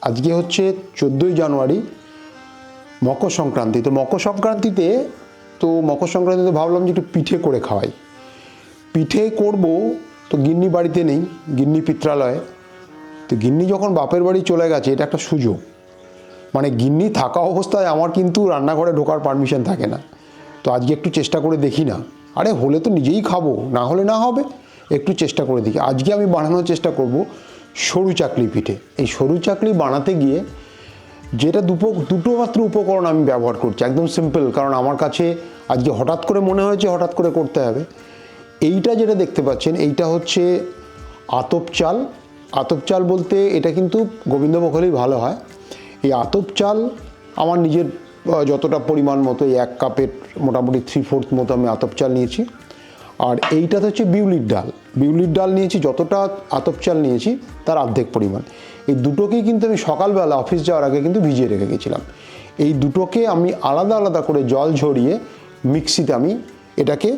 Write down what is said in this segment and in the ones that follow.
আজকে হচ্ছে 14ই জানুয়ারি, মকর সংক্রান্তি। তো মকর সংক্রান্তিতে ভাবলাম যে একটু পিঠে করে খাওয়াই। পিঠে করব তো গিন্নি বাড়িতে নেই, গিন্নি পিত্রালয়ে। তো গিন্নি যখন বাপের বাড়ি চলে গেছে, এটা একটা সুযোগ। মানে গিন্নি থাকা অবস্থায় আমার কিন্তু রান্নাঘরে ঢোকার পারমিশন থাকে না। তো আজকে একটু চেষ্টা করে দেখি না, আরে হলে তো নিজেই খাবো, না হলে না হবে, একটু চেষ্টা করে দেখি। আজকে আমি বানানোর চেষ্টা করব সরু চাকলি পিঠে। এই সরু চাকলি বানাতে গিয়ে যেটা দুটো মাত্র উপকরণ আমি ব্যবহার করছি, একদম সিম্পল, কারণ আমার কাছে আজকে হঠাৎ করে মনে হয়েছে হঠাৎ করে করতে হবে। এইটা যেটা দেখতে পাচ্ছেন, এইটা হচ্ছে আতপ চাল। আতপ চাল বলতে এটা কিন্তু গোবিন্দভোগ হলেই ভালো হয়। এই আতপ চাল আমার নিজের যতটা পরিমাণ মতো, এই 1 কাপের মোটামুটি 3/4 মতো আমি আতপ চাল নিয়েছি। আর এইটাতে হচ্ছে বিউলির ডাল। বিউলির ডাল নিয়েছি, যতটা আতপ চাল নিয়েছি তার অর্ধেক পরিমাণ। এই দুটোকেই কিন্তু আমি সকালবেলা অফিস যাওয়ার আগে কিন্তু ভিজিয়ে রেখে গেছিলাম। এই দুটোকে আমি আলাদা আলাদা করে জল ঝরিয়ে মিক্সিতে আমি এটাকে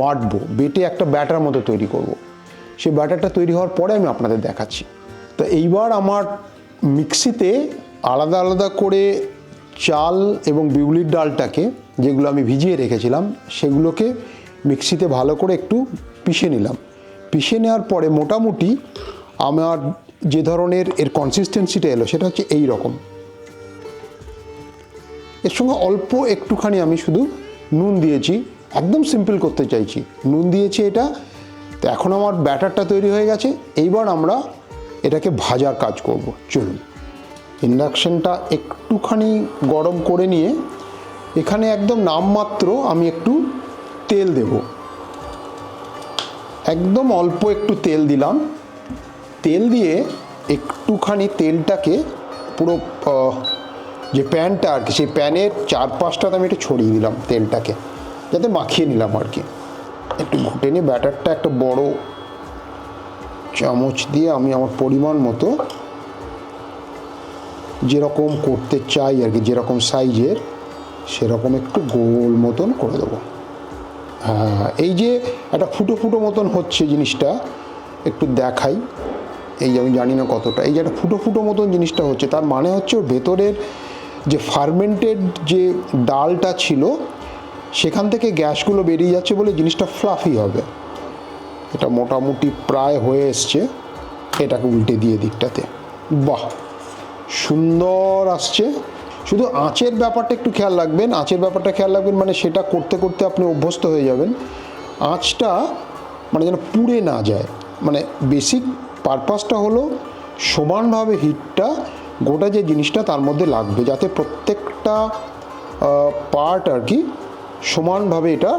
বাটবো, বেটে একটা ব্যাটার মতো তৈরি করব। সেই ব্যাটারটা তৈরি হওয়ার পরে আমি আপনাদের দেখাচ্ছি। তো এইবার আমার মিক্সিতে আলাদা আলাদা করে চাল এবং বিউলির ডালটাকে, যেগুলো আমি ভিজিয়ে রেখেছিলাম, সেগুলোকে মিক্সিতে ভালো করে একটু পিষে নিলাম। পিষে নেওয়ার পরে মোটামুটি আমার যে ধরনের এর কনসিস্টেন্সিটা এলো, সেটা হচ্ছে এই রকম। এর সঙ্গে অল্প একটুখানি আমি শুধু নুন দিয়েছি, একদম সিম্পল করতে চাইছি, নুন দিয়েছি এটা। তো এখন আমার ব্যাটারটা তৈরি হয়ে গেছে। এইবার আমরা এটাকে ভাজার কাজ করব। চলুন, ইন্ডাকশানটা একটুখানি গরম করে নিয়ে এখানে একদম নামমাত্র আমি একটু তেল দেব, একদম অল্প একটু তেল দিলাম। তেল দিয়ে একটুখানি তেলটাকে পুরো যে প্যানটা আর কি, সেই প্যানের চারপাশটাতে আমি একটু ছড়িয়ে দিলাম তেলটাকে, যাতে মাখিয়ে নিলাম আর কি। একটু ঘুটে নিয়ে ব্যাটারটা একটা বড় চামচ দিয়ে আমি আমার পরিমাণ মতো যেরকম করতে চাই আর কি, যেরকম সাইজের, সেরকম একটু গোল মতন করে দেবো। হ্যাঁ, এই যে একটা ফুটো ফুটো মতন হচ্ছে জিনিসটা, একটু দেখাই। এই আমি জানি না কতটা, এই যে একটা ফুটো ফুটো মতন জিনিসটা হচ্ছে, তার মানে হচ্ছে ওর ভেতরের যে ফার্মেন্টেড যে ডালটা ছিল, সেখান থেকে গ্যাসগুলো বেরিয়ে যাচ্ছে বলে জিনিসটা ফ্লাফি হবে। এটা মোটামুটি প্রায় হয়ে এসছে। এটাকে উল্টে দিয়ে দিকটাতে, বাহ, সুন্দর আসছে। শুধু আঁচের ব্যাপারটা একটু খেয়াল রাখবেন, মানে সেটা করতে করতে আপনি অভ্যস্ত হয়ে যাবেন। আঁচটা মানে যেন পুড়ে না যায়। মানে বেসিক পারপাসটা হলো সমানভাবে হিটটা গোটা যে জিনিসটা তার মধ্যে লাগবে, যাতে প্রত্যেকটা পার্ট আর কি সমানভাবে এটা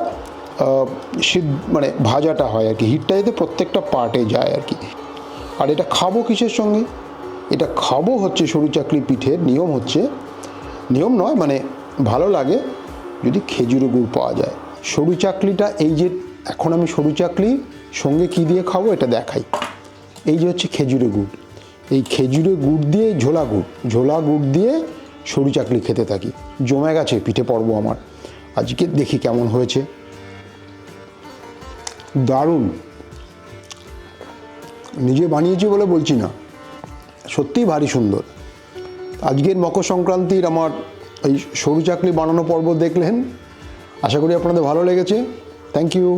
মানে ভাজাটা হয় আর কি, হিটটা যাতে প্রত্যেকটা পার্টে যায় আর কি। আর এটা খাবো কিসের সঙ্গে? এটা খাবো হচ্ছে সরু চাকলি পিঠের নিয়ম নয়, মানে ভালো লাগে যদি খেজুরের গুড় পাওয়া যায়। সরু চাকলিটা, এই যে এখন আমি সরু চাকলি সঙ্গে কী দিয়ে খাবো এটা দেখাই। এই যে হচ্ছে খেজুরের গুড়, এই খেজুরের গুড় দিয়ে ঝোলা গুড় দিয়ে সরু চাকলি খেতে থাকি। জমে গেছে পিঠে পর্ব আমার। আজকে দেখি কেমন হয়েছে। দারুণ, নিজে বানিয়েছি বলে বলছি না, সত্যিই ভারী সুন্দর। আজকের মকর সংক্রান্তির আমার এই সরু চাকলি বানানো পর্ব দেখলেন, আশা করি আপনাদের ভালো লেগেছে। Thank you.